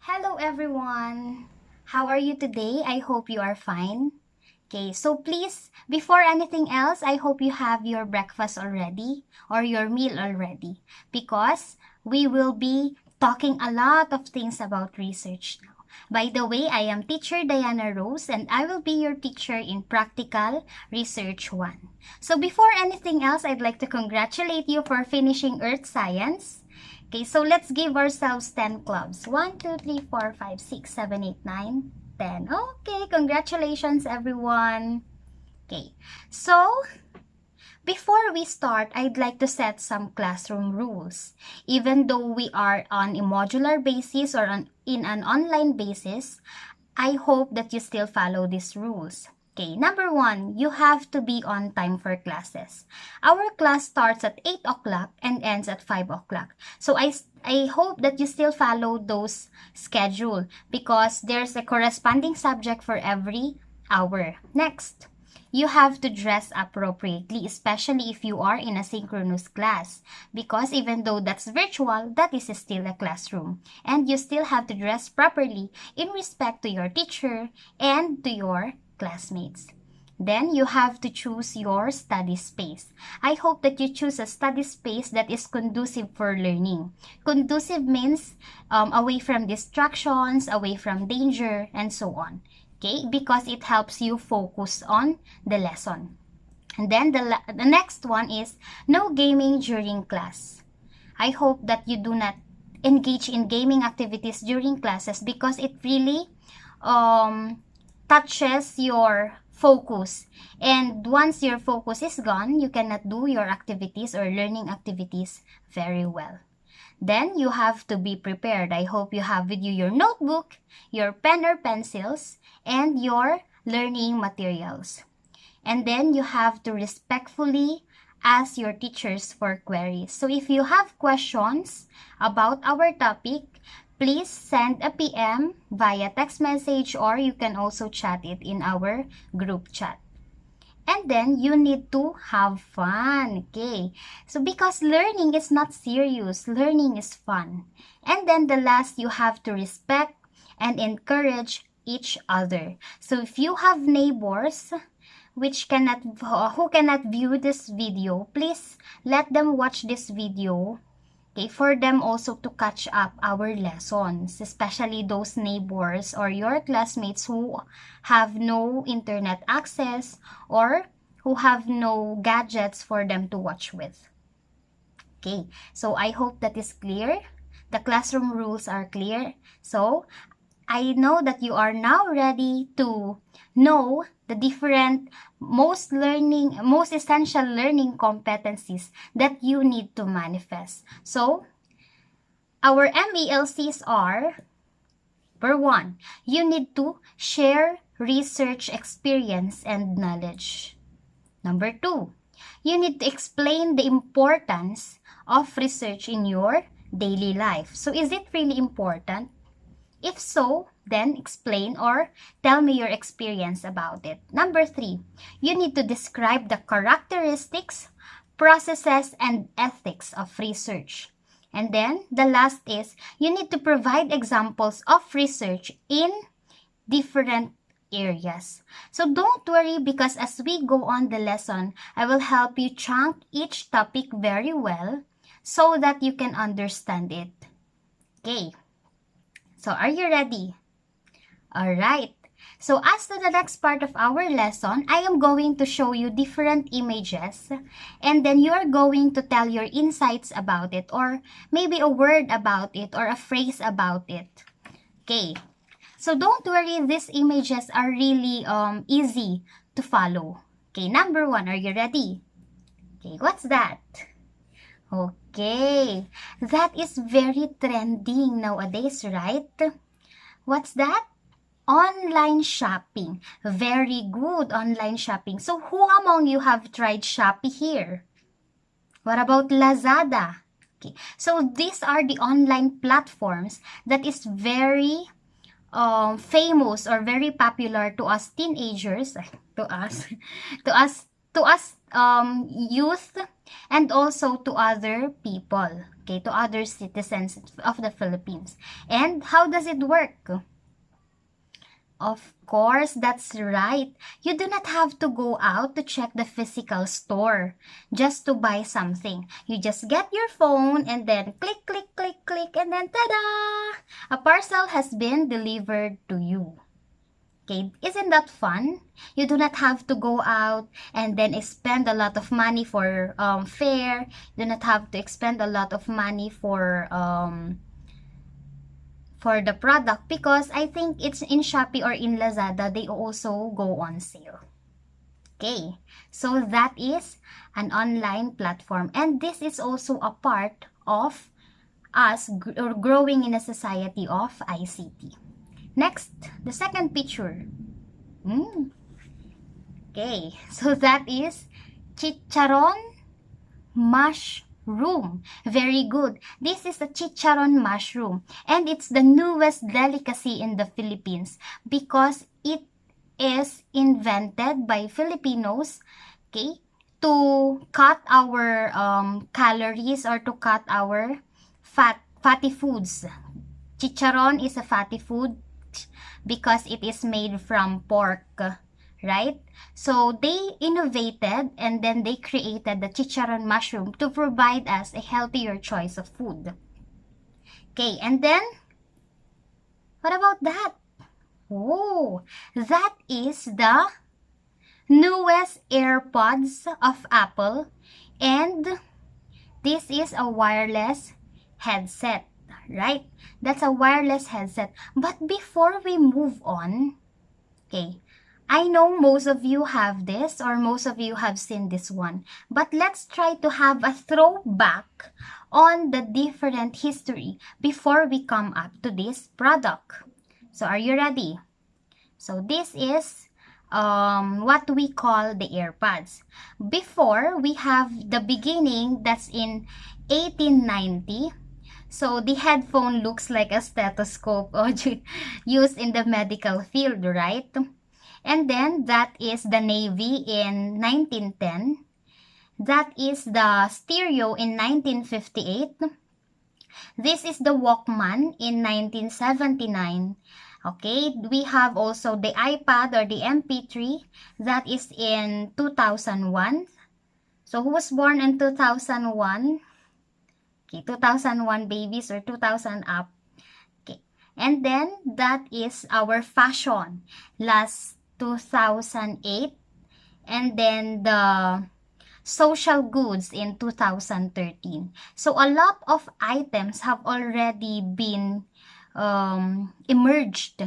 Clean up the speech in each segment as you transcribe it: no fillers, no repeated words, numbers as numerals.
Hello everyone! How are you today? I hope you are fine. Okay, so please, before anything else, I hope you have your breakfast already or your meal already because we will be talking a lot of things about research now. By the way, I am teacher Diana Rose and I will be your teacher in Practical Research 1. So before anything else, I'd like to congratulate you for finishing Earth Science. Okay, so let's give ourselves 10 clubs. 1, 2, 3, 4, 5, 6, 7, 8, 9, 10. Okay, congratulations everyone. Okay, so before we start, I'd like to set some classroom rules. Even though we are on a modular basis or in an online basis, I hope that you still follow these rules. Okay, number 1, you have to be on time for classes. Our class starts at 8 o'clock and ends at 5 o'clock. So I hope that you still follow those schedule because there's a corresponding subject for every hour. Next, you have to dress appropriately, especially if you are in a synchronous class. Because even though that's virtual, that is still a classroom. And you still have to dress properly in respect to your teacher and to your classmates. Then you have to choose your study space. I hope that you choose a study space that is conducive for learning. Conducive means away from distractions, away from danger, and so on. Okay, because it helps you focus on the lesson. And then the next one is no gaming during class. I hope that you do not engage in gaming activities during classes because it really touches your focus. And once your focus is gone, you cannot do your activities or learning activities very well. Then you have to be prepared. I hope you have with you your notebook, your pen or pencils, and your learning materials. And then you have to respectfully ask your teachers for queries. So if you have questions about our topic, please send a PM via text message or you can also chat it in our group chat. And then you need to have fun, okay? So because learning is not serious, learning is fun. And then the last, you have to respect and encourage each other. So if you have neighbors who cannot view this video, please let them watch this video. Okay, for them also to catch up our lessons, especially those neighbors or your classmates who have no internet access or who have no gadgets for them to watch with. Okay, so I hope that is clear. The classroom rules are clear. So I know that you are now ready to know the different most essential learning competencies that you need to manifest. So, our MELCs are, number 1, you need to share research experience and knowledge. Number 2, you need to explain the importance of research in your daily life. So, is it really important? If so, then explain or tell me your experience about it. Number 3, you need to describe the characteristics, processes, and ethics of research. And then the last is you need to provide examples of research in different areas. So don't worry because as we go on the lesson, I will help you chunk each topic very well so that you can understand it. Okay. So, are you ready? Alright. So, as to the next part of our lesson, I am going to show you different images and then you are going to tell your insights about it or maybe a word about it or a phrase about it. Okay. So, don't worry, these images are really easy to follow. Okay, number 1, are you ready? Okay, what's that? Okay, that is very trending nowadays, right? What's that? Online shopping. Very good, online shopping. So, who among you have tried Shopee here? What about Lazada? Okay, so these are the online platforms that is very famous or very popular to us teenagers, to us youth, and also to other people. okay, to other citizens of the Philippines. And how does it work? Of course, that's right. You do not have to go out to check the physical store just to buy something. You just get your phone and then click, click, click, click, and then ta-da! A parcel has been delivered to you. Okay, isn't that fun? You do not have to go out and then spend a lot of money for fare. You do not have to expend a lot of money for the product, because I think it's in Shopee or in Lazada, they also go on sale. Okay, so that is an online platform, and this is also a part of us growing in a society of ICT. Next, the second picture. Okay, so that is chicharon mushroom. Very good. This is a chicharon mushroom, and it's the newest delicacy in the Philippines because it is invented by Filipinos, okay, to cut our calories, or to cut our fatty foods. Chicharon is a fatty food because it is made from pork, right? So they innovated and then they created the chicharon mushroom to provide us a healthier choice of food. Okay, and then what about that? Oh, that is the newest AirPods of Apple, and this is a wireless headset, right? That's a wireless headset. But before we move on, okay, I know most of you have this, or most of you have seen this one, but let's try to have a throwback on the different history before we come up to this product. So are you ready? So this is what we call the AirPods. Before, we have the beginning, that's in 1890. So the headphone looks like a stethoscope used in the medical field, right? And then that is the Navy in 1910. That is the stereo in 1958. This is the Walkman in 1979. Okay, we have also the iPad or the MP3, that is in 2001. So who was born in 2001? Okay, 2001 babies or 2000 up. Okay, and then that is our fashion last 2008, and then the social goods in 2013. So a lot of items have already been emerged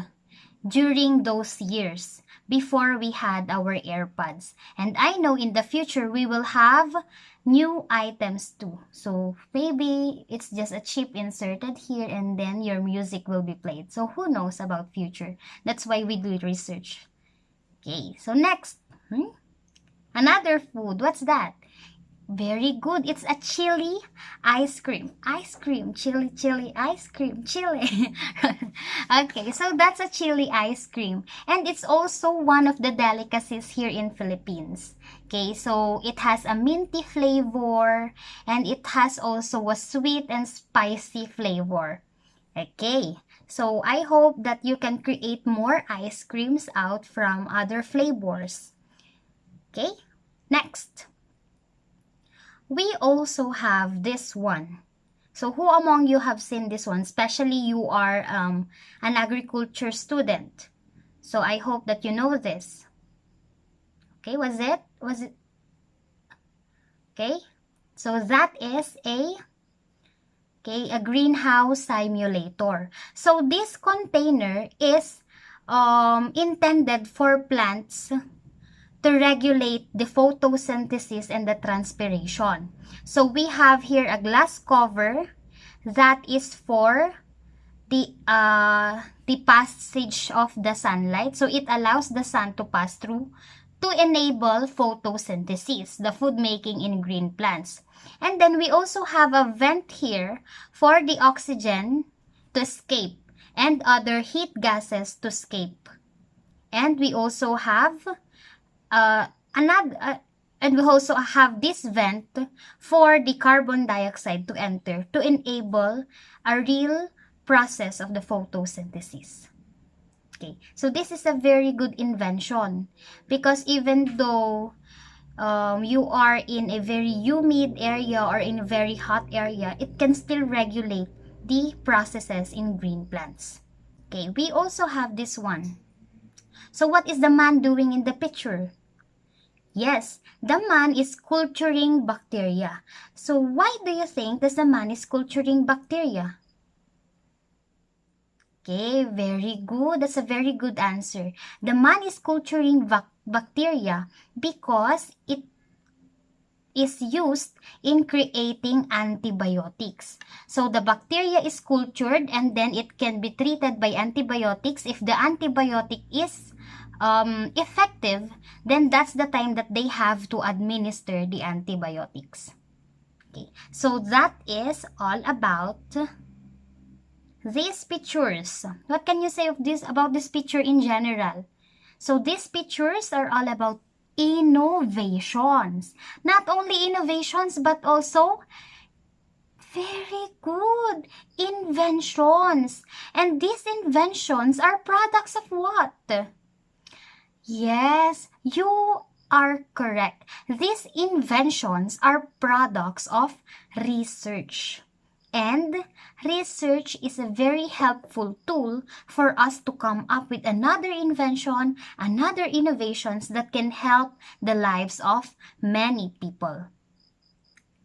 during those years before we had our AirPods. And I know in the future we will have new items too. So maybe it's just a chip inserted here and then your music will be played. So who knows about future? That's why we do research. Okay, so next. Another food. What's that? Very good. It's a chili ice cream. Ice cream. Chili, chili, ice cream. Chili. Okay, so that's a chili ice cream. And it's also one of the delicacies here in Philippines. Okay, so it has a minty flavor and it has also a sweet and spicy flavor. Okay, so I hope that you can create more ice creams out from other flavors. Okay, next. We also have this one. So who among you have seen this one? Especially you are an agriculture student. So I hope that you know this. Okay, was it? Okay, so that is a greenhouse simulator. So this container is intended for plants to regulate the photosynthesis and the transpiration. So we have here a glass cover that is for the passage of the sunlight. So it allows the sun to pass through to enable photosynthesis, the food making in green plants. And then we also have a vent here for the oxygen to escape and other heat gases to escape. And we also have And we also have this vent for the carbon dioxide to enter to enable a real process of the photosynthesis. Okay, so this is a very good invention because even though you are in a very humid area or in a very hot area, it can still regulate the processes in green plants. Okay, we also have this one. So what is the man doing in the picture? Yes, the man is culturing bacteria. So why do you think that the man is culturing bacteria? Okay, very good. That's a very good answer. The man is culturing bacteria because it is used in creating antibiotics. So the bacteria is cultured and then it can be treated by antibiotics. If the antibiotic is effective, then that's the time that they have to administer the antibiotics. Okay, so that is all about these pictures. What can you say of this about this picture in general? So these pictures are all about innovations. Not only innovations but also very good inventions. And these inventions are products of what? Yes, you are correct. These inventions are products of research. And research is a very helpful tool for us to come up with another invention, another innovations that can help the lives of many people.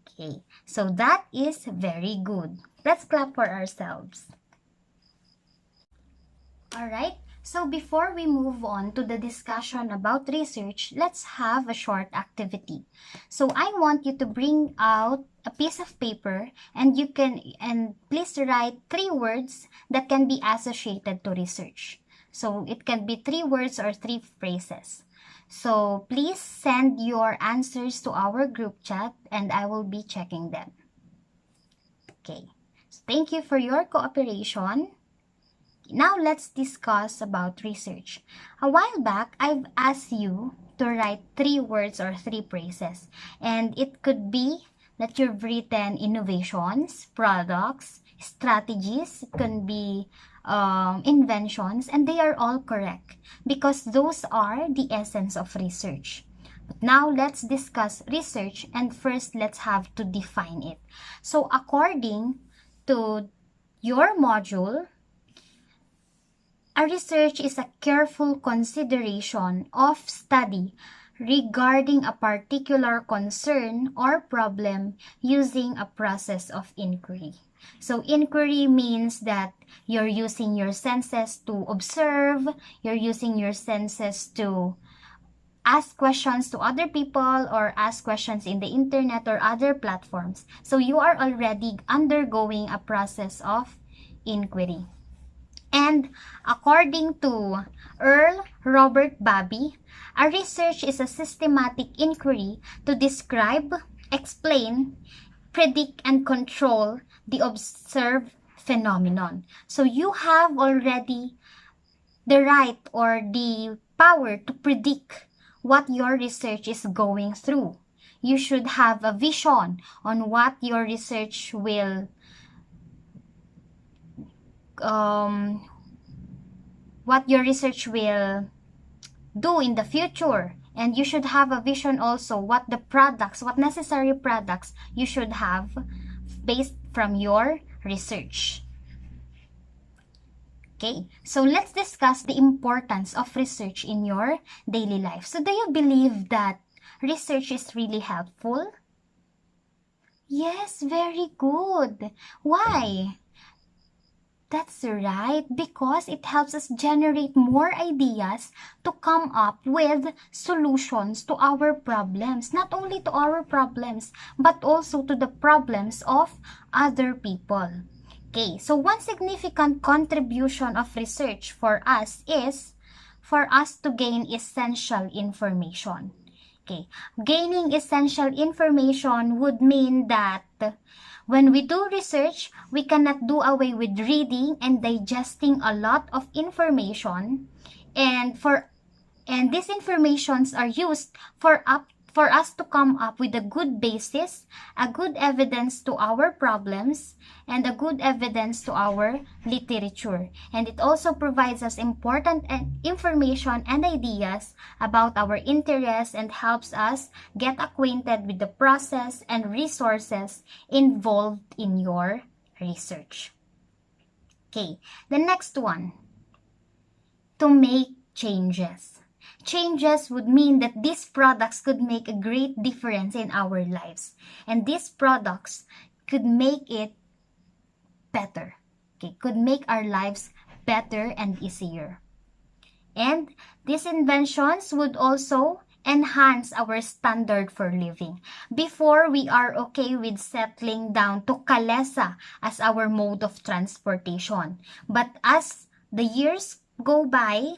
Okay, so that is very good. Let's clap for ourselves. Alright, so before we move on to the discussion about research, let's have a short activity. So I want you to bring out a piece of paper and please write 3 words that can be associated to research. So it can be 3 words or 3 phrases. So please send your answers to our group chat and I will be checking them. Okay, so thank you for your cooperation. Now let's discuss about research. A while back, I've asked you to write 3 words or 3 phrases. And it could be that you've written innovations, products, strategies. It can be inventions. And they are all correct because those are the essence of research. But now let's discuss research and first let's have to define it. So according to your module, a research is a careful consideration of study regarding a particular concern or problem using a process of inquiry. So inquiry means that you're using your senses to observe, you're using your senses to ask questions to other people or ask questions in the internet or other platforms. So you are already undergoing a process of inquiry. And according to Earl Robert Bobby, a research is a systematic inquiry to describe, explain, predict, and control the observed phenomenon. So you have already the right or the power to predict what your research is going through. You should have a vision on what your research will do in the future, and you should have a vision also what necessary products you should have based from your research. Okay, so let's discuss the importance of research in your daily life. So do you believe that research is really helpful? Yes, very good. Why? That's right, because it helps us generate more ideas to come up with solutions to our problems. Not only to our problems, but also to the problems of other people. Okay, so one significant contribution of research for us is for us to gain essential information. Okay, gaining essential information would mean that when we do research, we cannot do away with reading and digesting a lot of information, and these informations are used for us to come up with a good basis, a good evidence to our problems, and a good evidence to our literature. And it also provides us important information and ideas about our interests and helps us get acquainted with the process and resources involved in your research. Okay, the next one, to make changes. Changes would mean that these products could make a great difference in our lives. And these products could make it better. Okay, could make our lives better and easier. And these inventions would also enhance our standard for living. Before, we are okay with settling down to kalesa as our mode of transportation. But as the years go by,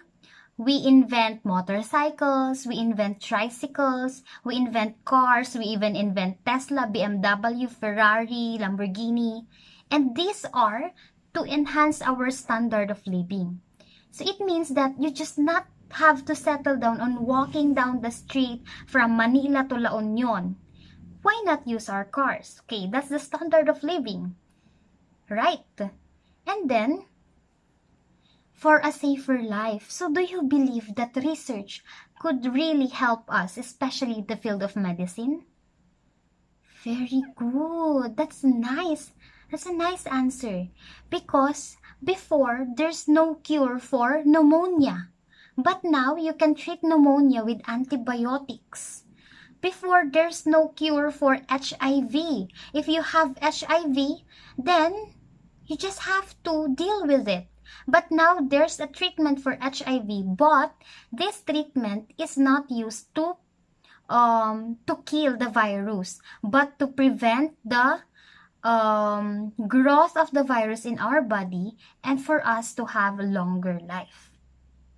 we invent motorcycles, we invent tricycles, we invent cars, we even invent Tesla, BMW, Ferrari, Lamborghini. And these are to enhance our standard of living. So it means that you just not have to settle down on walking down the street from Manila to La Union. Why not use our cars? Okay, that's the standard of living. Right? And then, for a safer life. So do you believe that research could really help us, especially in the field of medicine? Very good. That's nice. That's a nice answer. Because before, there's no cure for pneumonia. But now, you can treat pneumonia with antibiotics. Before, there's no cure for HIV. If you have HIV, then you just have to deal with it. But now, there's a treatment for HIV. But this treatment is not used to kill the virus, but to prevent the growth of the virus in our body and for us to have a longer life.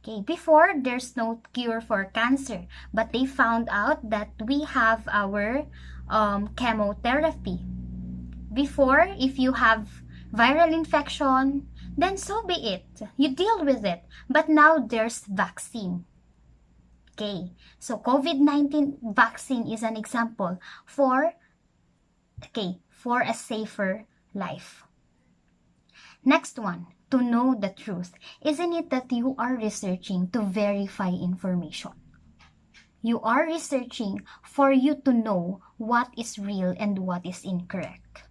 Okay, before, there's no cure for cancer, but they found out that we have our chemotherapy. Before, if you have viral infection, then so be it. You deal with it. But now, there's vaccine. Okay, so COVID-19 vaccine is an example for a safer life. Next one, to know the truth. Isn't it that you are researching to verify information? You are researching for you to know what is real and what is incorrect.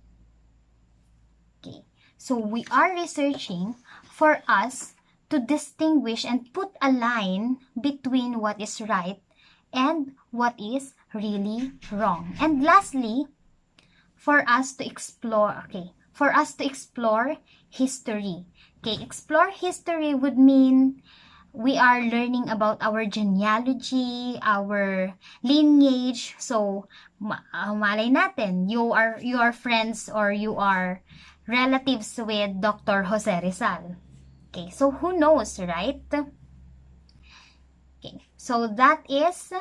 Okay, so we are researching for us to distinguish and put a line between what is right and what is really wrong. And lastly, for us to explore history. Okay, explore history would mean we are learning about our genealogy, our lineage. So, malay natin, you are friends or you are relatives with Dr. Jose Rizal. Okay, so who knows, right? Okay, so that is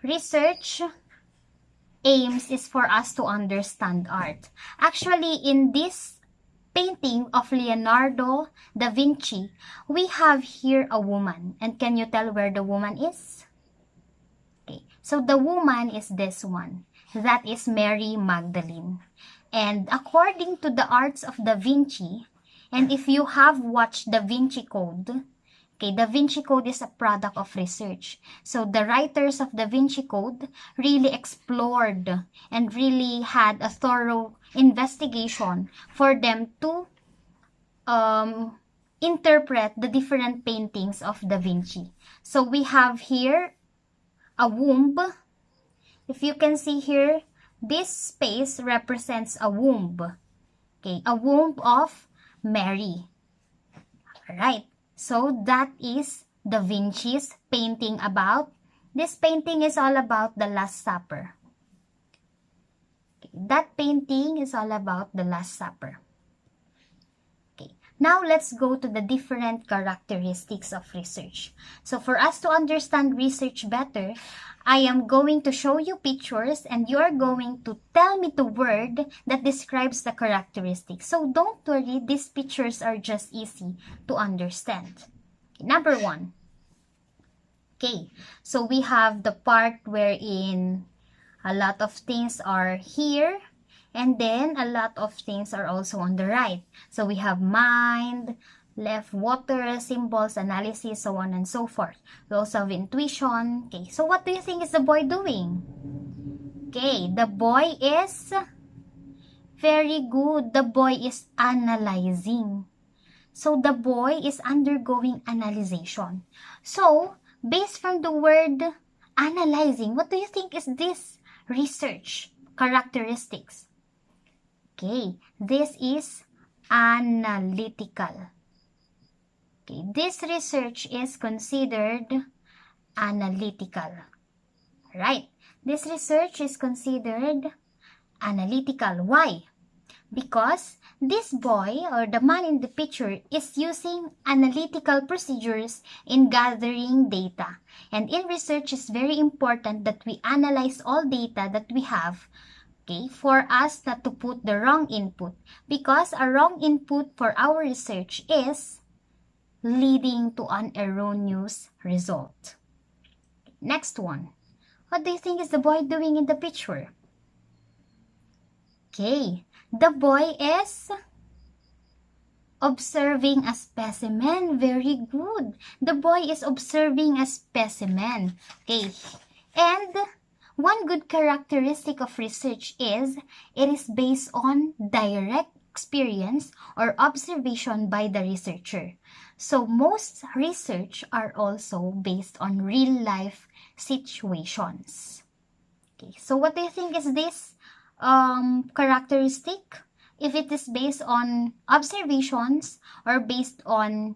research aims is for us to understand art. Actually, in this painting of Leonardo da Vinci, we have here a woman. And can you tell where the woman is? Okay, so the woman is this one. That is Mary Magdalene. And according to the arts of Da Vinci, and if you have watched Da Vinci Code, okay, Da Vinci Code is a product of research. So the writers of Da Vinci Code really explored and really had a thorough investigation for them to interpret the different paintings of Da Vinci. So we have here a womb. If you can see here, this space represents a womb. Okay, a womb of Mary. Alright, so that is Da Vinci's painting about. This painting is all about the Last Supper. Okay, that painting is all about the Last Supper. Okay, now let's go to the different characteristics of research. So for us to understand research better, I am going to show you pictures and you're going to tell me the word that describes the characteristics. So don't worry, these pictures are just easy to understand. Okay, number one. Okay, so we have the part wherein a lot of things are here, and then a lot of things are also on the right. So we have mind, left water, symbols, analysis, so on and so forth. We also have intuition. Okay, so what do you think is the boy doing? Okay, the boy is very good. The boy is analyzing. So the boy is undergoing analyzation. So, based from the word analyzing, what do you think is this research characteristics? Okay, this is analytical. Okay, this research is considered analytical. Right? This research is considered analytical. Why? Because this boy or the man in the picture is using analytical procedures in gathering data. And in research, it's very important that we analyze all data that we have, okay, for us not to put the wrong input. Because a wrong input for our research is leading to an erroneous result. Next one. What do you think is the boy doing in the picture? Okay, the boy is observing a specimen. Very good. The boy is observing a specimen. Okay, and one good characteristic of research is it is based on direct experience or observation by the researcher. So most research are also based on real life situations. Okay, so what do you think is this characteristic? If it is based on observations or based on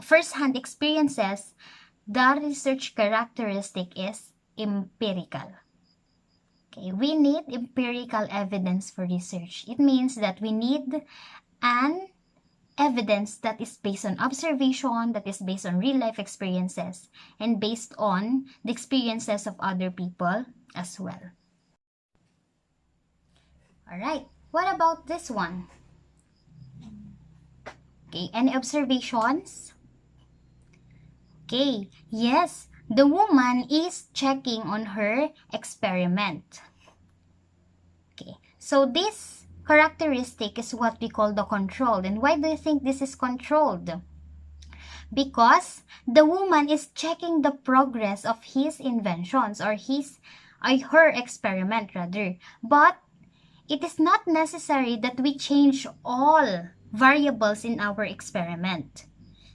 first-hand experiences, the research characteristic is empirical. Okay, we need empirical evidence for research. It means that we need an evidence that is based on observation, that is based on real-life experiences, and based on the experiences of other people as well. Alright, what about this one? Okay, any observations? Okay, yes, the woman is checking on her experiment. Okay, so this characteristic is what we call the controlled. And why do you think this is controlled? Because the woman is checking the progress of his inventions or her experiment rather. But it is not necessary that we change all variables in our experiment.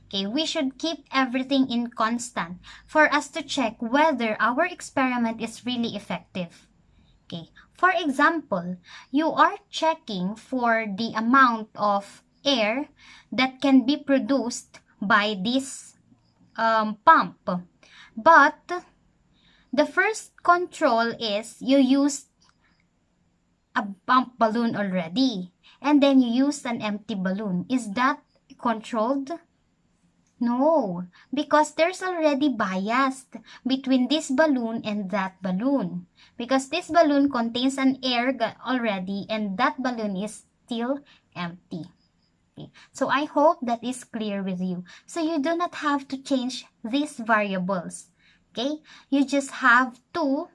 Okay, we should keep everything in constant for us to check whether our experiment is really effective. Okay, for example, you are checking for the amount of air that can be produced by this pump. But the first control is you used a pump balloon already, and then you used an empty balloon. Is that controlled? No, because there's already bias between this balloon and that balloon. Because this balloon contains an air already and that balloon is still empty. Okay. So I hope that is clear with you. So you do not have to change these variables. Okay? You just have to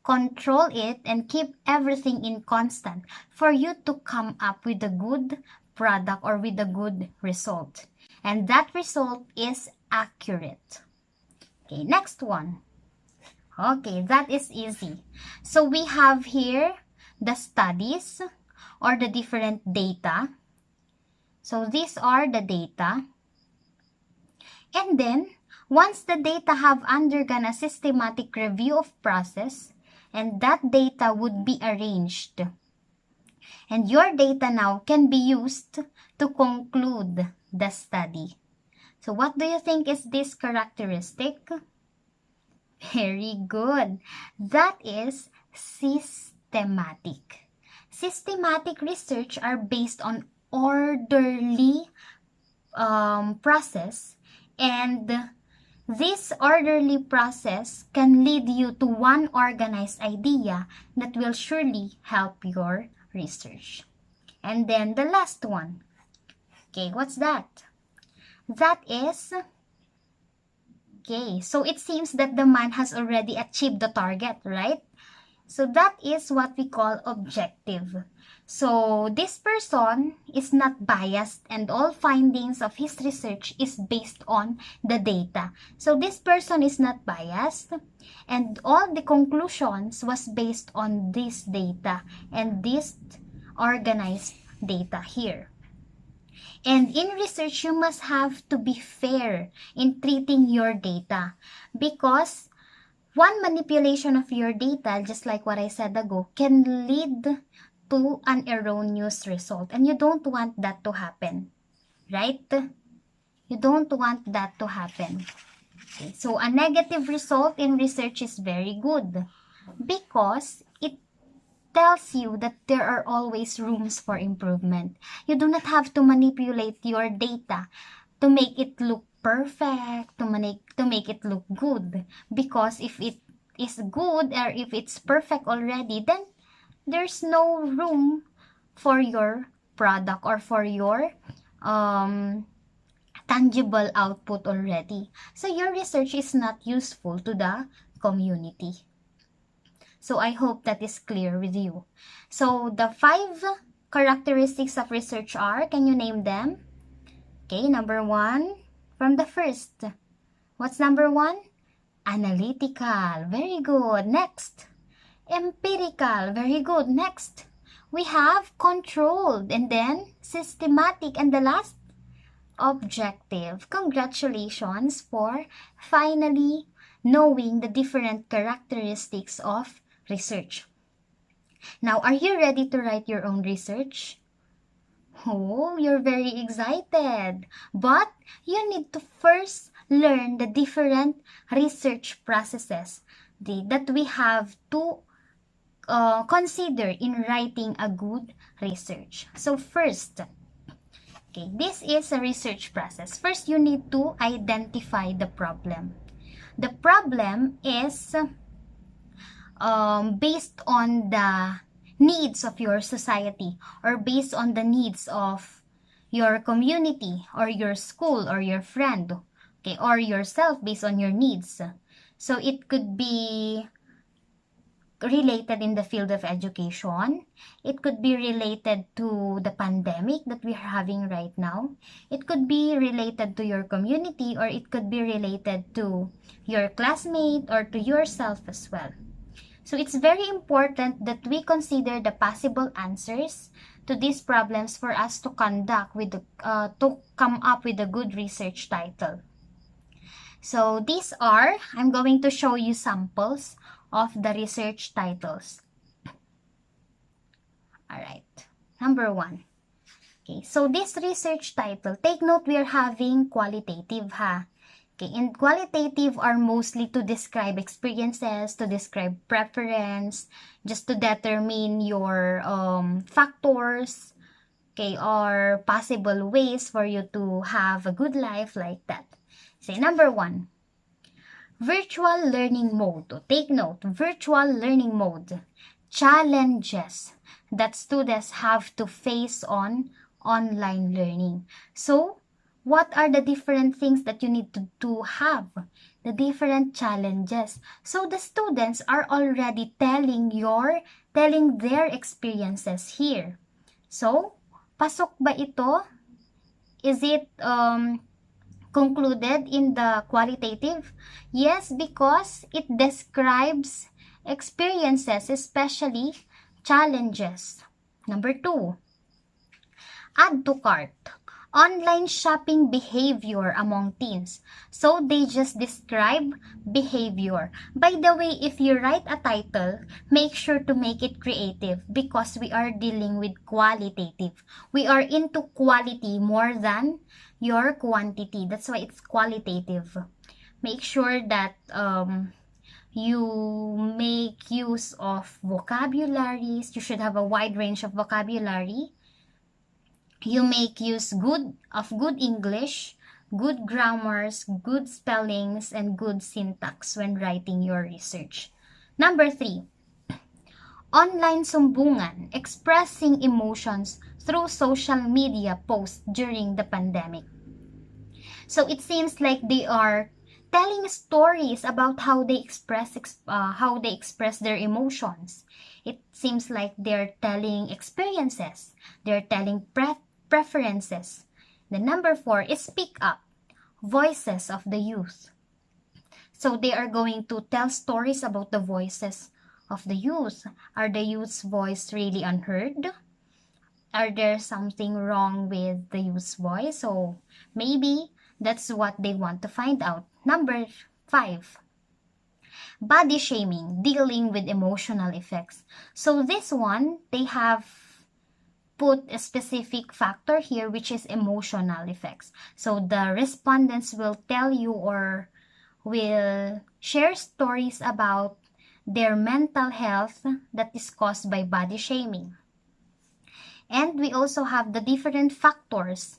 control it and keep everything in constant for you to come up with a good product or with a good result. And that result is accurate. Okay, next one. Okay, that is easy. So we have here the studies or the different data. So these are the data. And then, once the data have undergone a systematic review of process, and that data would be arranged. And your data now can be used to conclude the study. So what do you think is this characteristic? Very good. That is systematic. Systematic research are based on orderly process, and this orderly process can lead you to one organized idea that will surely help your research. And then the last one. Okay, what's that? That is Okay, so it seems that the man has already achieved the target, right? So that is what we call objective. So this person is not biased and all findings of his research is based on the data. So this person is not biased and all the conclusions was based on this data and this organized data here. And in research, you must have to be fair in treating your data because one manipulation of your data, just like what I said ago, can lead to an erroneous result. And you don't want that to happen, right? You don't want that to happen. Okay, so a negative result in research is very good because it tells you that there are always rooms for improvement. You do not have to manipulate your data to make it look perfect, to make it look good. Because if it is good or if it's perfect already, then there's no room for your product or for your tangible output already. So your research is not useful to the community. So I hope that is clear with you. So the 5 characteristics of research are, can you name them? Okay, number 1, from the first. What's number 1? Analytical. Very good. Next. Empirical. Very good. Next. We have controlled and then systematic. And the last, objective. Congratulations for finally knowing the different characteristics of research. Now, are you ready to write your own research? Oh, you're very excited. But you need to first learn the different research processes that we have to consider in writing a good research. So first, okay, this is a research process. First, you need to identify the problem. The problem is based on the needs of your society or based on the needs of your community or your school or your friend, okay, or yourself based on your needs. So it could be related in the field of education. It could be related to the pandemic that we're having right now. It could be related to your community, or it could be related to your classmate or to yourself as well. So it's very important that we consider the possible answers to these problems for us to to come up with a good research title. So these are, I'm going to show you samples of the research titles. Alright, number 1. Okay, so this research title, take note we are having qualitative ha. Okay, and qualitative are mostly to describe experiences, to describe preference, just to determine your factors, okay, or possible ways for you to have a good life like that. Say number 1. Virtual learning mode. Take note, virtual learning mode. Challenges that students have to face on online learning. So, what are the different things that you need to have? The different challenges. So, the students are already telling their experiences here. So, pasok ba ito? Is it concluded in the qualitative? Yes, because it describes experiences, especially challenges. Number 2, add to cart. Online shopping behavior among teens. So they just describe behavior. By the way, if you write a title, make sure to make it creative because we are dealing with qualitative. We are into quality more than your quantity. That's why it's qualitative. Make sure that you make use of vocabularies. You should have a wide range of vocabulary. You make use of good English, good grammars, good spellings, and good syntax when writing your research. Number 3, online sumbungan, expressing emotions through social media posts during the pandemic. So it seems like they are telling stories about how they express their emotions. It seems like they're telling experiences. They're telling preferences. The number 4 is speak up, voices of the youth. So they are going to tell stories about the voices of the youth. Are the youth's voice really unheard? Are there something wrong with the youth's voice? So maybe that's what they want to find out. Number 5, body shaming, dealing with emotional effects. So this one, they have put a specific factor here, which is emotional effects. So the respondents will tell you or will share stories about their mental health that is caused by body shaming. And we also have the different factors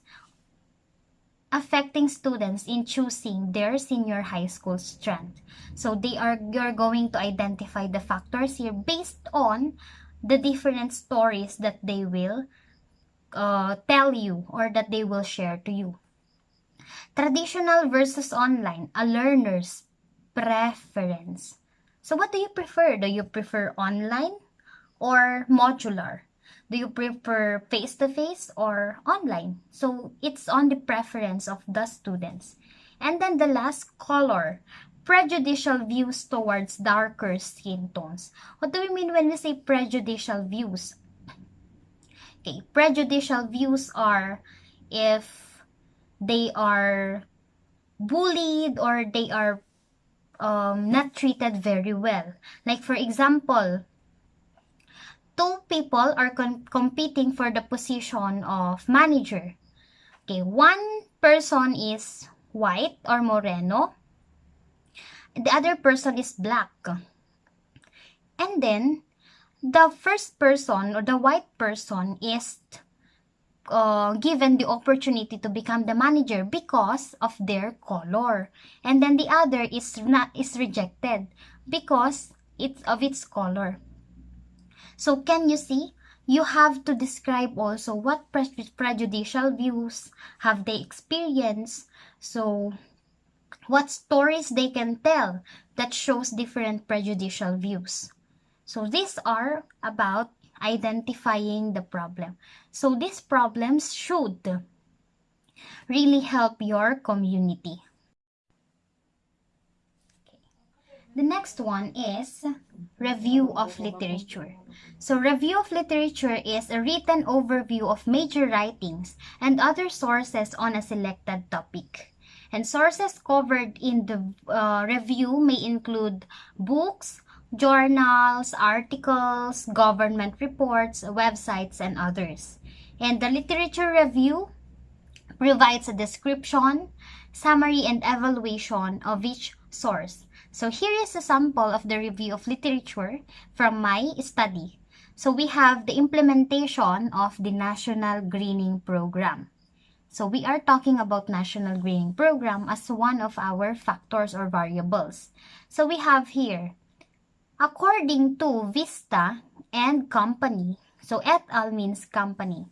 affecting students in choosing their senior high school strand. So you're going to identify the factors here based on the different stories that they will tell you or that they will share to you. Traditional versus online, a learner's preference. So what do you prefer? Do you prefer online or modular? Do you prefer face-to-face or online? So it's on the preference of the students. And then the last, color, prejudicial views towards darker skin tones. What do we mean when we say prejudicial views? Okay, prejudicial views are if they are bullied or they are not treated very well. Like for example, two people are competing for the position of manager. Okay, one person is white or moreno. The other person is black. And then, the first person or the white person is given the opportunity to become the manager because of their color. And then the other is rejected because of its color. So can you see? You have to describe also what prejudicial views have they experienced. So what stories they can tell that shows different prejudicial views. So these are about identifying the problem. So these problems should really help your community. The next one is review of literature. So review of literature is a written overview of major writings and other sources on a selected topic. And sources covered in the review may include books, journals, articles, government reports, websites, and others. And the literature review provides a description, summary, and evaluation of each source. So here is a sample of the review of literature from my study. So we have the implementation of the National Greening Program. So we are talking about National Greening Program as one of our factors or variables. So we have here, according to Vista and Company, so et al. Means company,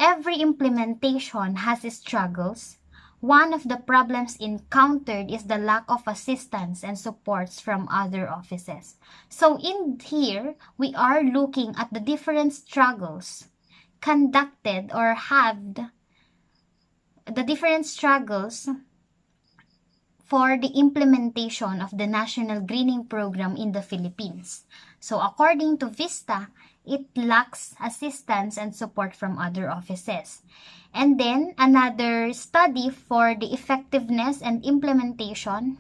every implementation has its struggles. One of the problems encountered is the lack of assistance and supports from other offices. So in here, we are looking at the different struggles conducted or had the different struggles for the implementation of the National Greening Program in the Philippines. So according to Vista, it lacks assistance and support from other offices. And then another study for the effectiveness and implementation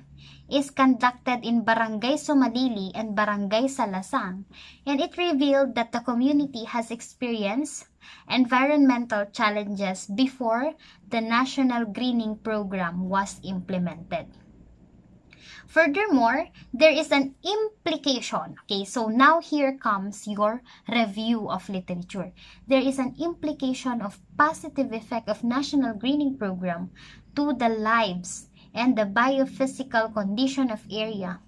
is conducted in Barangay Sumalili and Barangay Salasang, and it revealed that the community has experienced environmental challenges before the National Greening Program was implemented. Furthermore, there is an implication. Okay, so now here comes your review of literature. There is an implication of positive effect of National Greening Program to the lives and the biophysical condition of area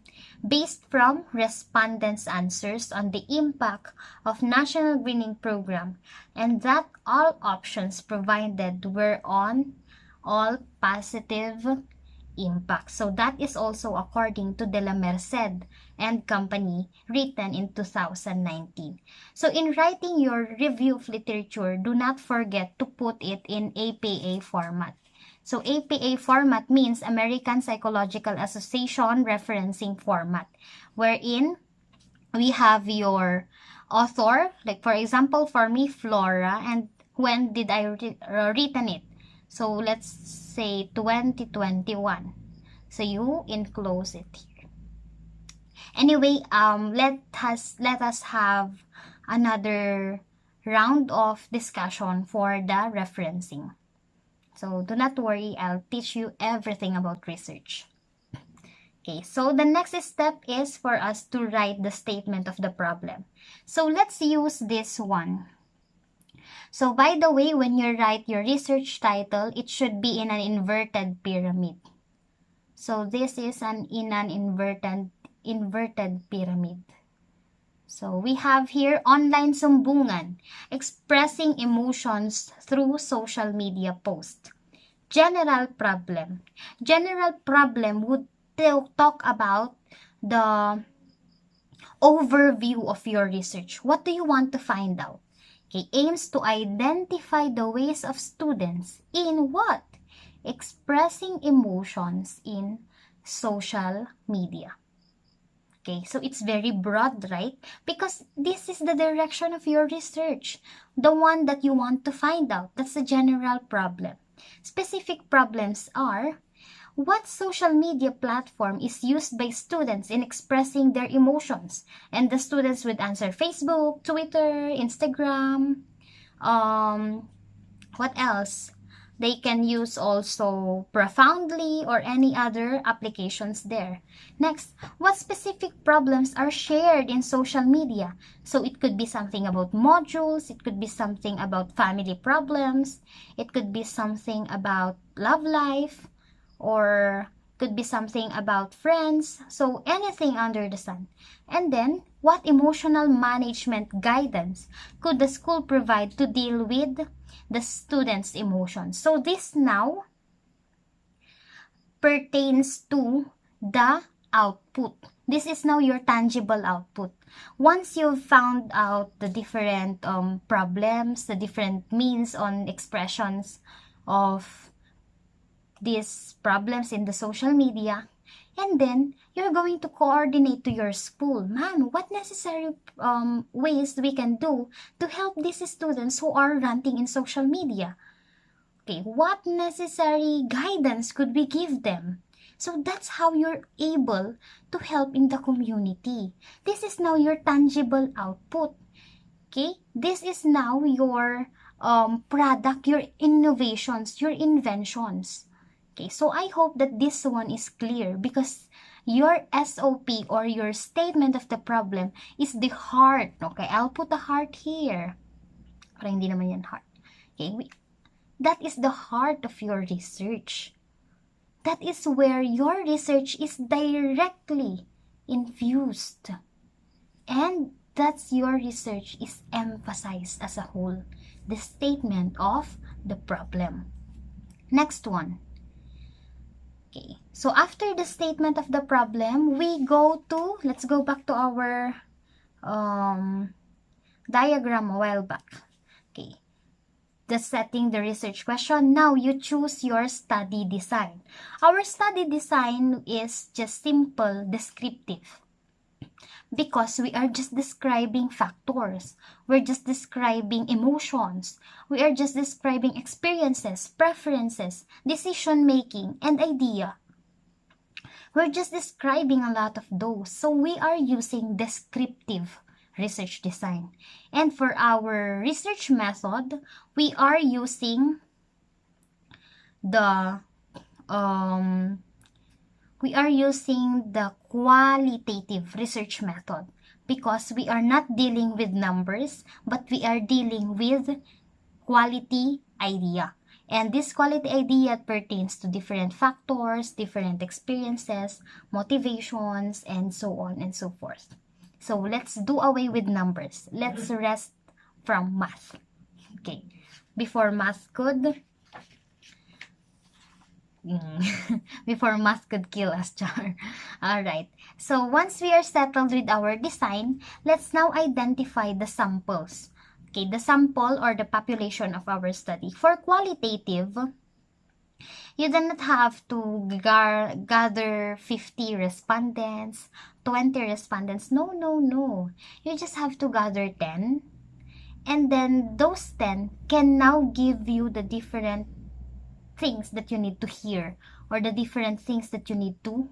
based from respondents' answers on the impact of National Greening Program, and that all options provided were on all positive impact. So that is also according to De La Merced and Company, written in 2019. So in writing your review of literature, do not forget to put it in APA format. So APA format means American Psychological Association referencing format, wherein we have your author, like for example for me, Flora, and when did I written it. So let's say 2021. So you enclose it here. Anyway, let us have another round of discussion for the referencing. So do not worry, I'll teach you everything about research. Okay, so the next step is for us to write the statement of the problem. So let's use this one. So by the way, when you write your research title, it should be in an inverted pyramid. So this is in an inverted pyramid. So we have here online sumbungan, expressing emotions through social media post. General problem. General problem would talk about the overview of your research. What do you want to find out? Okay, aims to identify the ways of students in what? Expressing emotions in social media. Okay, so it's very broad, right? Because this is the direction of your research, the one that you want to find out. That's a general problem. Specific problems are, what social media platform is used by students in expressing their emotions? And the students would answer Facebook, Twitter, Instagram, what else? They can use also Profoundly or any other applications there. Next, what specific problems are shared in social media? So it could be something about modules, it could be something about family problems, it could be something about love life, or could be something about friends. So anything under the sun. And then, what emotional management guidance could the school provide to deal with the students' emotions? So this now pertains to the output. This is now your tangible output. Once you've found out the different problems, the different means on expressions of these problems in the social media, and then you're going to coordinate to your school. Man, what necessary ways we can do to help these students who are ranting in social media? Okay, what necessary guidance could we give them? So that's how you're able to help in the community. This is now your tangible output. Okay, this is now your product, your innovations, your inventions. Okay, so I hope that this one is clear, because your SOP or your statement of the problem is the heart. Okay, I'll put a heart here. Para hindi naman yan heart. Okay, that is the heart of your research. That is where your research is directly infused. And that's your research is emphasized as a whole. The statement of the problem. Next one. Okay, so after the statement of the problem, we go to, let's go back to our diagram a while back. Okay, the setting the research question. Now you choose your study design. Our study design is just simple, descriptive, because we are just describing factors. We're just describing emotions. We are just describing experiences, preferences, decision making, and idea. We're just describing a lot of those. So we are using descriptive research design. And for our research method, we are using the qualitative research method, because we are not dealing with numbers, but we are dealing with quality idea. And this quality idea pertains to different factors, different experiences, motivations, and so on and so forth. So let's do away with numbers. Let's rest from math. Okay. Before math could Before math could kill us, Char. Alright. So once we are settled with our design, let's now identify the samples. Okay, the sample or the population of our study. For qualitative, you do not have to gather 50 respondents, 20 respondents. No, no, no. You just have to gather 10. And then those 10 can now give you the different things that you need to hear, or the different things that you need to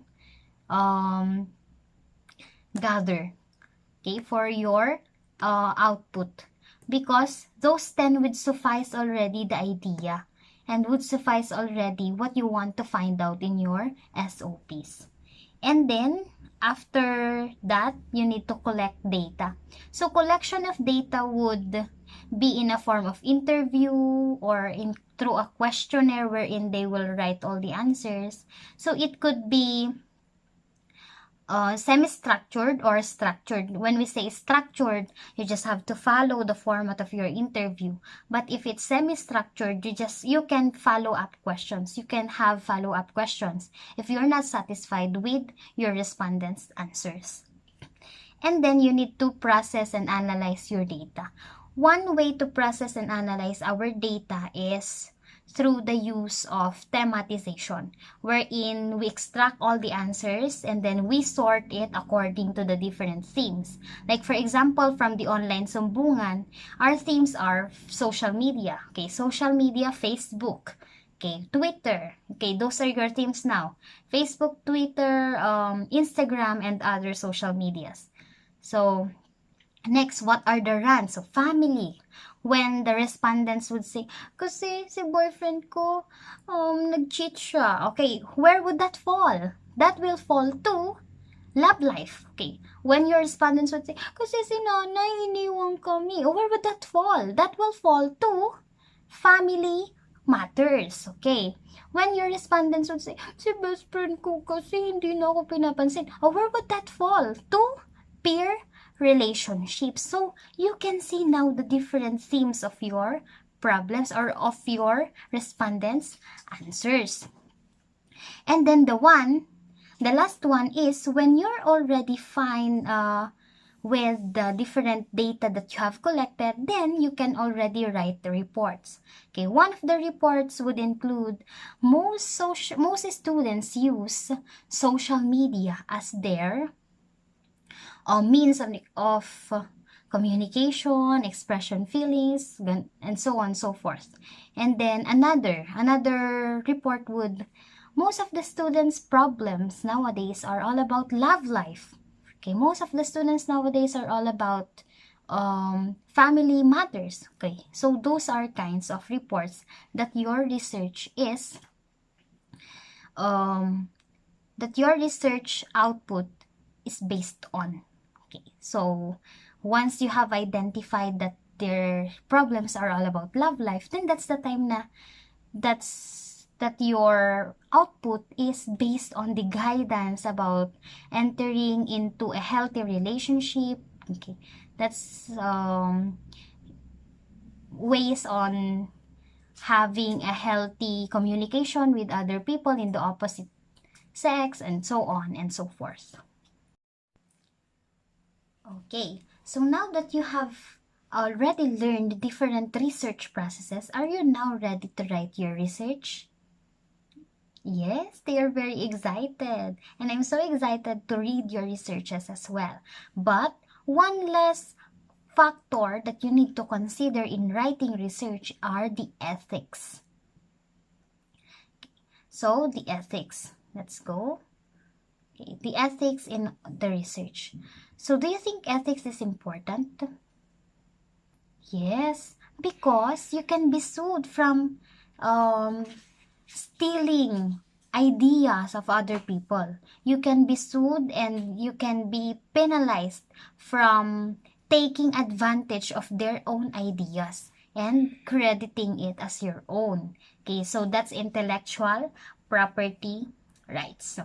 gather, okay, for your output, because those 10 would suffice already the idea and would suffice already what you want to find out in your SOPs. And then after that, you need to collect data. So collection of data would be in a form of interview or through a questionnaire wherein they will write all the answers. So it could be semi-structured or structured. When we say structured, you just have to follow the format of your interview. But if it's semi-structured, you can follow up questions. You can have follow-up questions if you're not satisfied with your respondents' answers. And then you need to process and analyze your data. One way to process and analyze our data is through the use of thematization, wherein we extract all the answers and then we sort it according to the different themes. Like for example, from the online sumbungan, our themes are social media. Okay, social media, Facebook. Okay, Twitter. Okay, those are your themes now. Facebook, Twitter, Instagram, and other social medias. So, next, what are the rants? So, family. When the respondents would say, kasi si boyfriend ko, nag-cheat siya. Okay, where would that fall? That will fall to love life. Okay, when your respondents would say, kasi si nanay, iniwan kami. Where would that fall? That will fall to family matters. Okay, when your respondents would say, si best friend ko kasi hindi na ako pinapansin. Where would that fall? To peer relationships. So you can see now the different themes of your problems or of your respondents' answers. And then the last one is when you're already fine with the different data that you have collected, then you can already write the reports. Okay, one of the reports would include most students use social media as their means of communication, expression, feelings, and so on and so forth. And then another report would, most of the students' problems nowadays are all about love life. Okay, most of the students nowadays are all about family matters. Okay, so those are kinds of reports that your research is that your research output is based on. Okay, so once you have identified that their problems are all about love life, then that's the time that your output is based on the guidance about entering into a healthy relationship. Okay, that's ways on having a healthy communication with other people in the opposite sex, and so on and so forth. Okay, so now that you have already learned different research processes, are you now ready to write your research? Yes, they are very excited, and I'm so excited to read your researches as well. But one last factor that you need to consider in writing research are the ethics. So, the ethics. Let's go. Okay, the ethics in the research. So, do you think ethics is important? Yes, because you can be sued from stealing ideas of other people. You can be sued and you can be penalized from taking advantage of their own ideas and crediting it as your own. Okay, so that's intellectual property rights.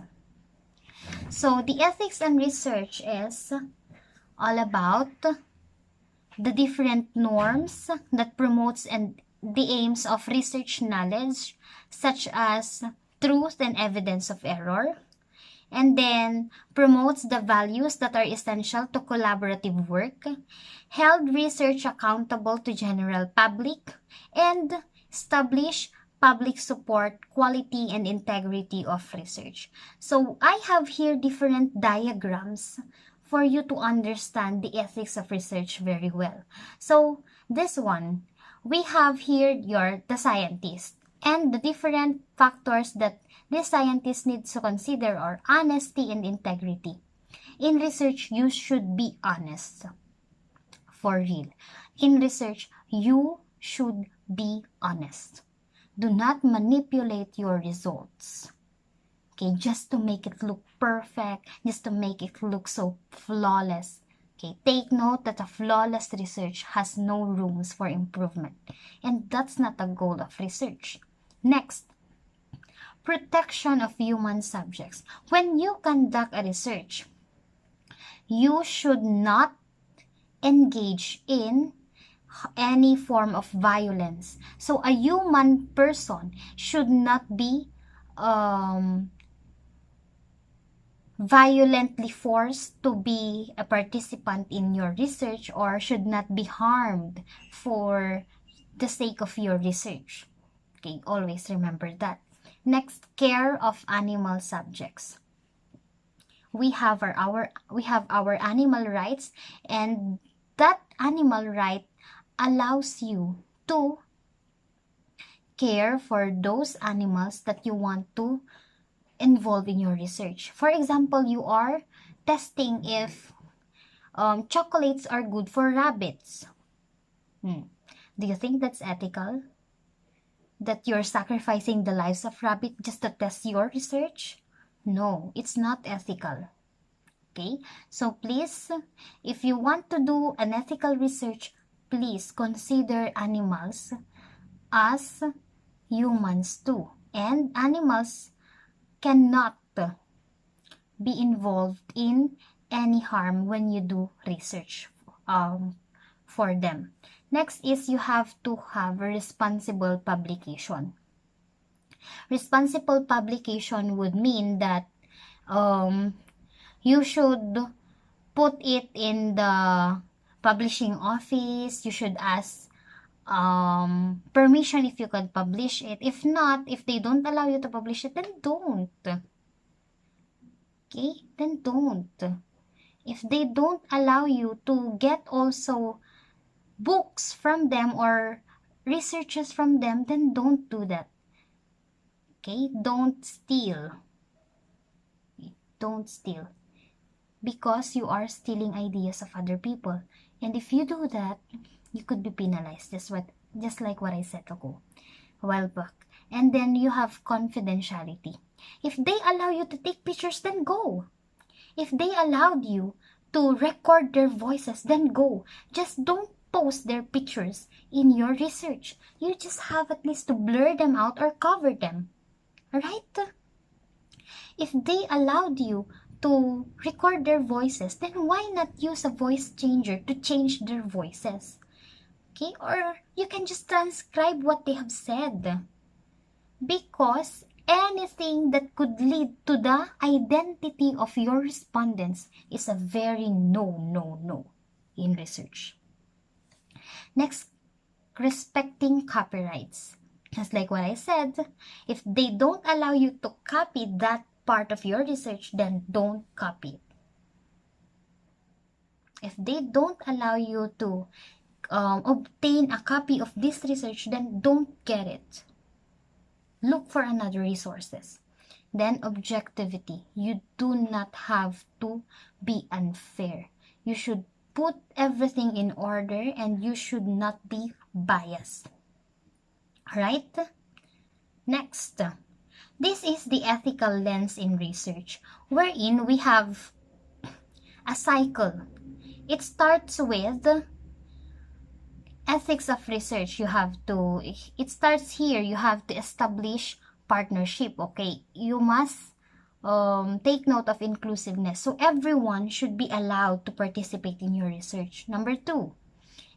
So the ethics and research is all about the different norms that promotes and the aims of research knowledge, such as truth and evidence of error, and then promotes the values that are essential to collaborative work, held research accountable to general public, and establish public support, quality, and integrity of research. So I have here different diagrams for you to understand the ethics of research very well. So this one, we have here the scientist, and the different factors that this scientist needs to consider are honesty and integrity. In research, you should be honest. For real. In research, you should be honest. Do not manipulate your results. Okay, just to make it look perfect, just to make it look so flawless. Okay, take note that a flawless research has no rooms for improvement. And that's not a goal of research. Next, protection of human subjects. When you conduct a research, you should not engage in any form of violence. So a human person should not be violently forced to be a participant in your research, or should not be harmed for the sake of your research. Okay, always remember that. Next, care of animal subjects. We have our animal rights, and that animal right allows you to care for those animals that you want to involve in your research. For example, you are testing if chocolates are good for rabbits. Do you think that's ethical? That you're sacrificing the lives of rabbits just to test your research? No, it's not ethical. Okay, so please, if you want to do an ethical research, please consider animals as humans too. And animals cannot be involved in any harm when you do research for them. Next is you have to have a responsible publication. Responsible publication would mean that you should put it in the publishing office. You should ask permission if you can publish it. If not, if they don't allow you to publish it, then don't. Okay? Then don't. If they don't allow you to get also books from them or researches from them, then don't do that. Okay? Don't steal. Don't steal. Because you are stealing ideas of other people. And if you do that, you could be penalized. Just like what I said a while back. And then you have confidentiality. If they allow you to take pictures, then go. If they allowed you to record their voices, then go. Just don't post their pictures in your research. You just have at least to blur them out or cover them. Alright? If they allowed you to record their voices, then why not use a voice changer to change their voices? Okay? Or you can just transcribe what they have said. Because anything that could lead to the identity of your respondents is a very no in research. Next, respecting copyrights. Just like what I said, if they don't allow you to copy that part of your research, then don't copy it. If they don't allow you to obtain a copy of this research, then don't get it. Look for another resources. Then objectivity. You do not have to be unfair. You should put everything in order and you should not be biased. Alright? Next. This is the ethical lens in research, wherein we have a cycle. It starts with ethics of research. It starts here. You have to establish partnership. Okay, you must take note of inclusiveness. So everyone should be allowed to participate in your research. Number 2,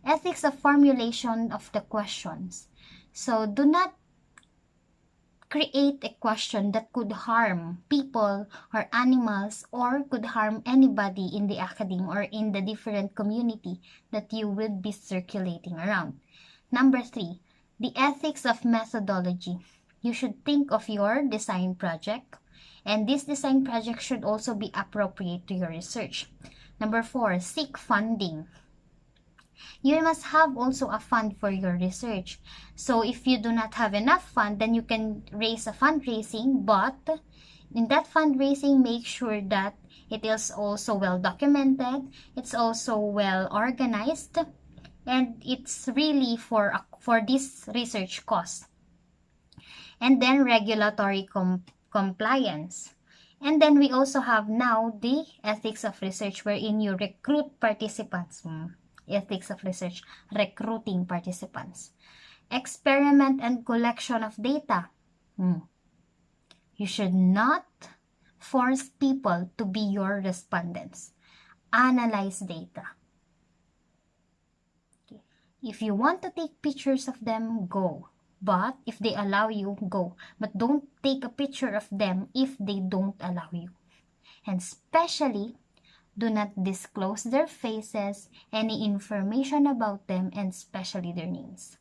ethics of formulation of the questions. So do not create a question that could harm people or animals or could harm anybody in the academe or in the different community that you will be circulating around. Number 3, the ethics of methodology. You should think of your design project, and this design project should also be appropriate to your research. Number 4, seek funding. You must have also a fund for your research. So if you do not have enough fund, then you can raise a fundraising, but in that fundraising, make sure that it is also well documented, it's also well organized, and it's really for this research cost. And then regulatory compliance. And then we also have now the ethics of research, wherein you recruit participants. Ethics of research, recruiting participants. Experiment and collection of data. You should not force people to be your respondents. Analyze data. Okay. If you want to take pictures of them, go. But if they allow you, go. But don't take a picture of them if they don't allow you. And especially, do not disclose their faces, any information about them, and especially their names.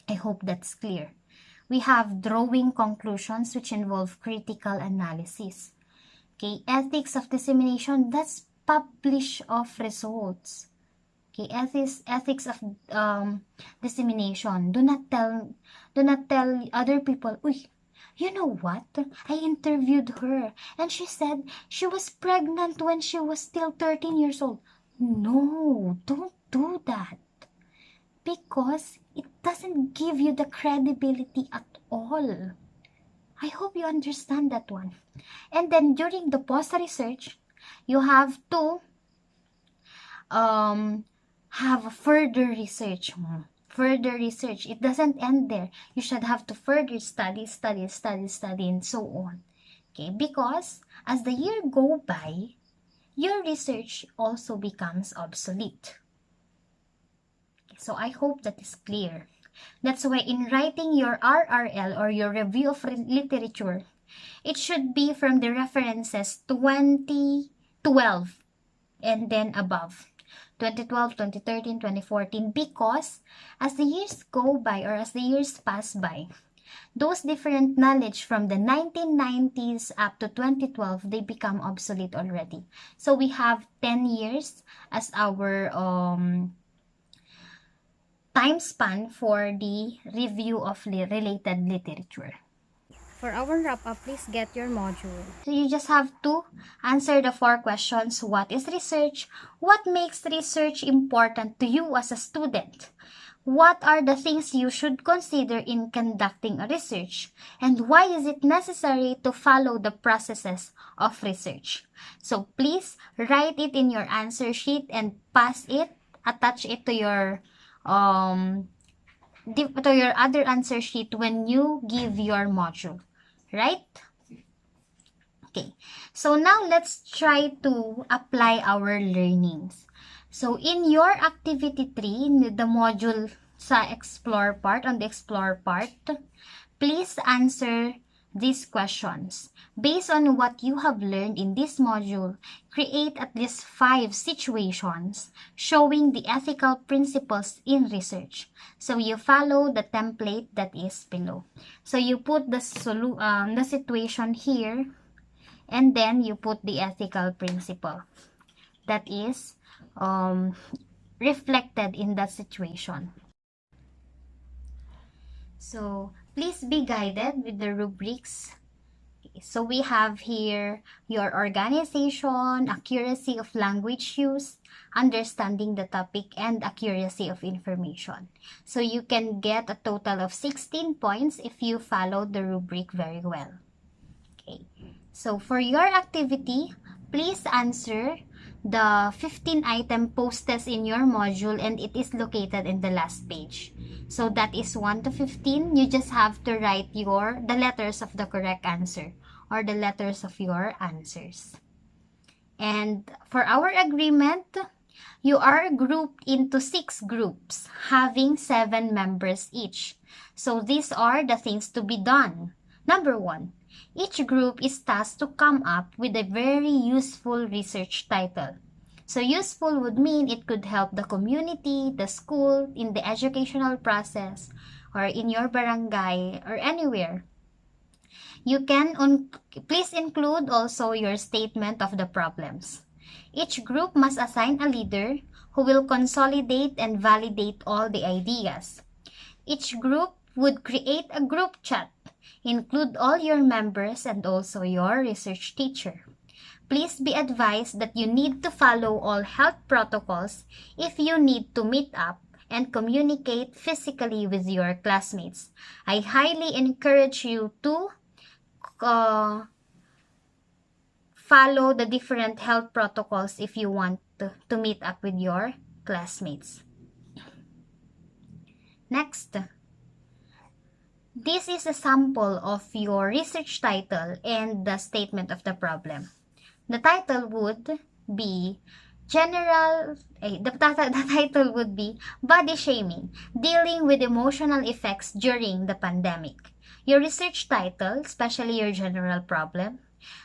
I hope that's clear. We have drawing conclusions, which involve critical analysis. Okay, ethics of dissemination, that's publish of results. Okay, ethics of dissemination. Do not tell other people, uy, you know what? I interviewed her and she said she was pregnant when she was still 13 years old. No, don't do that. Because it doesn't give you the credibility at all. I hope you understand that one. And then during the post-research, you have to have further research. Further research. It doesn't end there. You should have to further study, and so on. Okay, because as the year go by, your research also becomes obsolete. Okay, so I hope that is clear. That's why in writing your RRL or your review of literature, it should be from the references 2012 and then above. 2012, 2013, 2014, because as the years go by or as the years pass by, those different knowledge from the 1990s up to 2012, they become obsolete already. So we have 10 years as our time span for the review of related literature. For our wrap-up, please get your module. So you just have to answer the 4 questions. What is research? What makes research important to you as a student? What are the things you should consider in conducting a research? And why is it necessary to follow the processes of research? So please write it in your answer sheet and pass it, attach it to your other answer sheet when you give your module, right? Okay, so now let's try to apply our learnings. So in your activity 3, the module sa explore part, on the explore part, please answer these questions. Based on what you have learned in this module, create at least 5 situations showing the ethical principles in research. So you follow the template that is below. So you put the situation here, and then you put the ethical principle that is reflected in that situation. So please be guided with the rubrics. So we have here your organization, accuracy of language use, understanding the topic, and accuracy of information. So you can get a total of 16 points if you follow the rubric very well. Okay. So for your activity, please answer the 15-item post-test in your module, and it is located in the last page. So that is 1 to 15. You just have to write the letters of the correct answer or the letters of your answers. And for our agreement, You are grouped into 6 groups, having 7 members each. So these are the things to be done. Number 1, each group is tasked to come up with a very useful research title. So useful would mean it could help the community, the school, in the educational process, or in your barangay, or anywhere. You can please include also your statement of the problems. Each group must assign a leader who will consolidate and validate all the ideas. Each group would create a group chat. Include all your members and also your research teacher. Please be advised that you need to follow all health protocols if you need to meet up and communicate physically with your classmates. I highly encourage you to follow the different health protocols if you want to meet up with your classmates. Next, this is a sample of your research title and the statement of the problem. The title would be the title would be Body Shaming, Dealing with Emotional Effects During the Pandemic. Your research title, especially your general problem.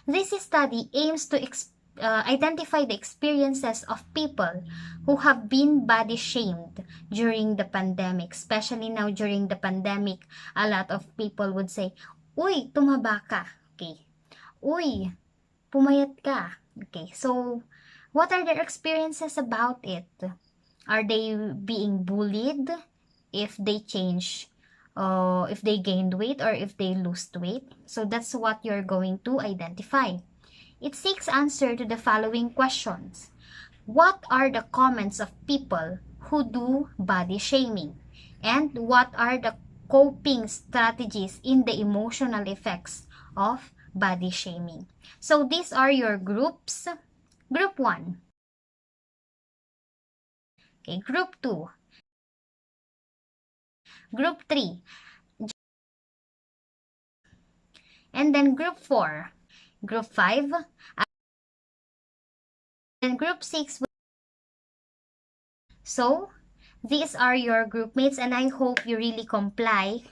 This study aims to identify the experiences of people who have been body shamed during the pandemic. Especially now during the pandemic, a lot of people would say, "Uy, tumaba ka." Okay. "Uy, pumayat ka." Okay. So, what are their experiences about it? Are they being bullied if they change, if they gained weight or if they lost weight? So that's what you're going to identify. It seeks answer to the following questions. What are the comments of people who do body shaming? And what are the coping strategies in the emotional effects of body shaming? So these are your groups. Group 1. Okay, Group 2. Group 3. And then Group 4. Group 5. And Group 6. So, these are your group mates and I hope you really comply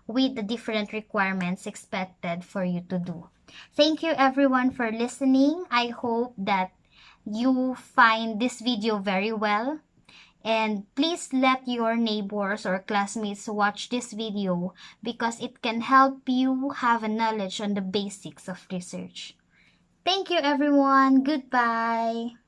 with the different requirements expected for you to do. Thank you everyone for listening. I hope that you find this video very well. And please let your neighbors or classmates watch this video because it can help you have a knowledge on the basics of research. Thank you everyone. Goodbye.